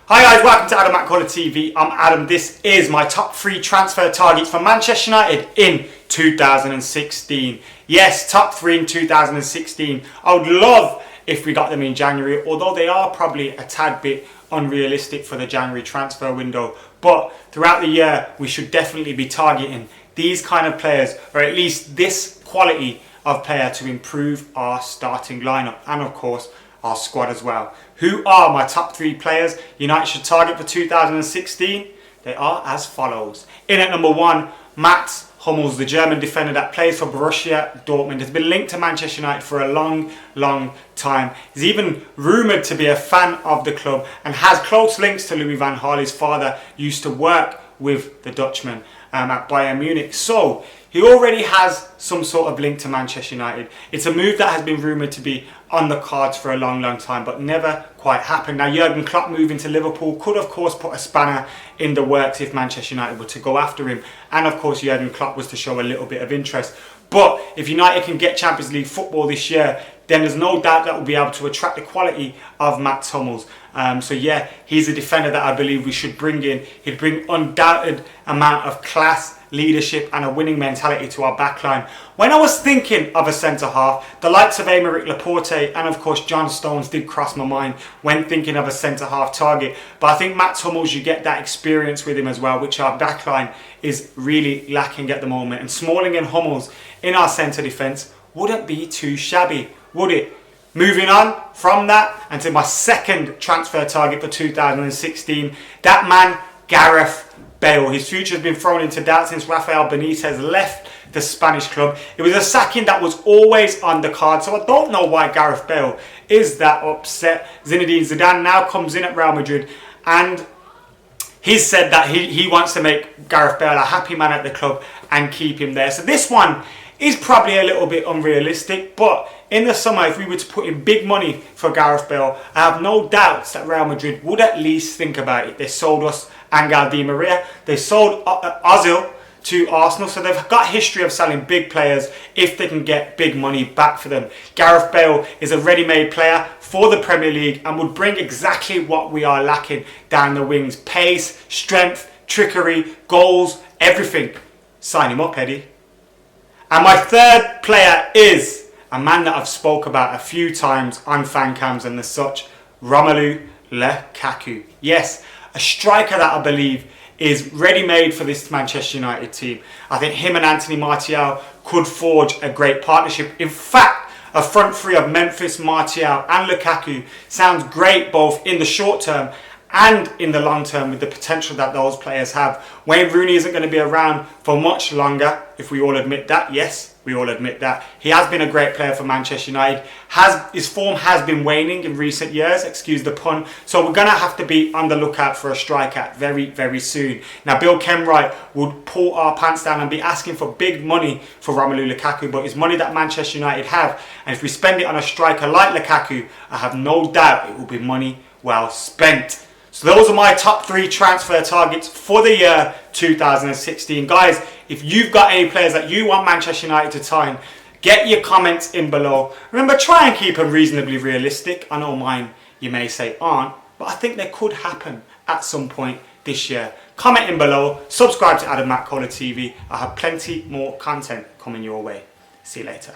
Hi guys, welcome to McKola TV. I'm Adam. This is my top 3 transfer targets for Manchester United in 2016. Yes, top 3 in 2016. I would love if we got them in January, although they are probably a tad bit unrealistic for the January transfer window. But throughout the year, we should definitely be targeting these kind of players, or at least this quality of player, to improve our starting lineup and of course our squad as well. Who are my top 3 players United should target for 2016? They are as follows. In at number 1, Mats Hummels, the German defender that plays for Borussia Dortmund, has been linked to Manchester United for a long time. He's even rumoured to be a fan of the club and has close links to Louis van Gaal. His father used to work with the Dutchman at Bayern Munich. So he already has some sort of link to Manchester United. It's a move that has been rumoured to be on the cards for a long time, but never quite happened. Now, Jurgen Klopp moving to Liverpool could of course put a spanner in the works if Manchester United were to go after him, and of course Jurgen Klopp was to show a little bit of interest. But if United can get Champions League football this year, then there's no doubt that we'll be able to attract the quality of Mats Hummels. So yeah, he's a defender that I believe we should bring in. He'd bring undoubted amount of class, leadership and a winning mentality to our backline. When I was thinking of a centre-half, the likes of Aymeric Laporte and of course John Stones did cross my mind when thinking of a centre-half target. But I think Mats Hummels, you get that experience with him as well, which our backline is really lacking at the moment. And Smalling and Hummels in our centre defence wouldn't be too shabby, would it? Moving on from that and to my second transfer target for 2016, that man Gareth Bale. His future has been thrown into doubt since Rafael Benitez left the Spanish club. It was a sacking that was always on the card, so I don't know why Gareth Bale is that upset. Zinedine Zidane now comes in at Real Madrid and he's said that he wants to make Gareth Bale a happy man at the club and keep him there. So this one is probably a little bit unrealistic, but in the summer, if we were to put in big money for Gareth Bale, I have no doubts that Real Madrid would at least think about it. They sold us Angel Di Maria, they sold Ozil to Arsenal, so they've got a history of selling big players if they can get big money back for them. Gareth Bale is a ready-made player for the Premier League and would bring exactly what we are lacking down the wings: pace, strength, trickery, goals, everything. Sign him up, Eddie. And my third player is a man that I've spoke about a few times on fan cams and as such, Romelu Lukaku. Yes, a striker that I believe is ready-made for this Manchester United team. I think him and Anthony Martial could forge a great partnership. In fact, a front three of Memphis, Martial and Lukaku sounds great both in the short term and in the long term, with the potential that those players have. Wayne Rooney isn't going to be around for much longer, if we all admit that. Yes, we all admit that. He has been a great player for Manchester United. His form has been waning in recent years, excuse the pun. So we're going to have to be on the lookout for a striker very soon. Now, Bill Kenwright would pull our pants down and be asking for big money for Romelu Lukaku, but it's money that Manchester United have. And if we spend it on a striker like Lukaku, I have no doubt it will be money well spent. So those are my top 3 transfer targets for the year 2016. Guys, if you've got any players that you want Manchester United to sign, get your comments in below. Remember, try and keep them reasonably realistic. I know mine, you may say, aren't, but I think they could happen at some point this year. Comment in below, subscribe to McKola TV. I have plenty more content coming your way. See you later.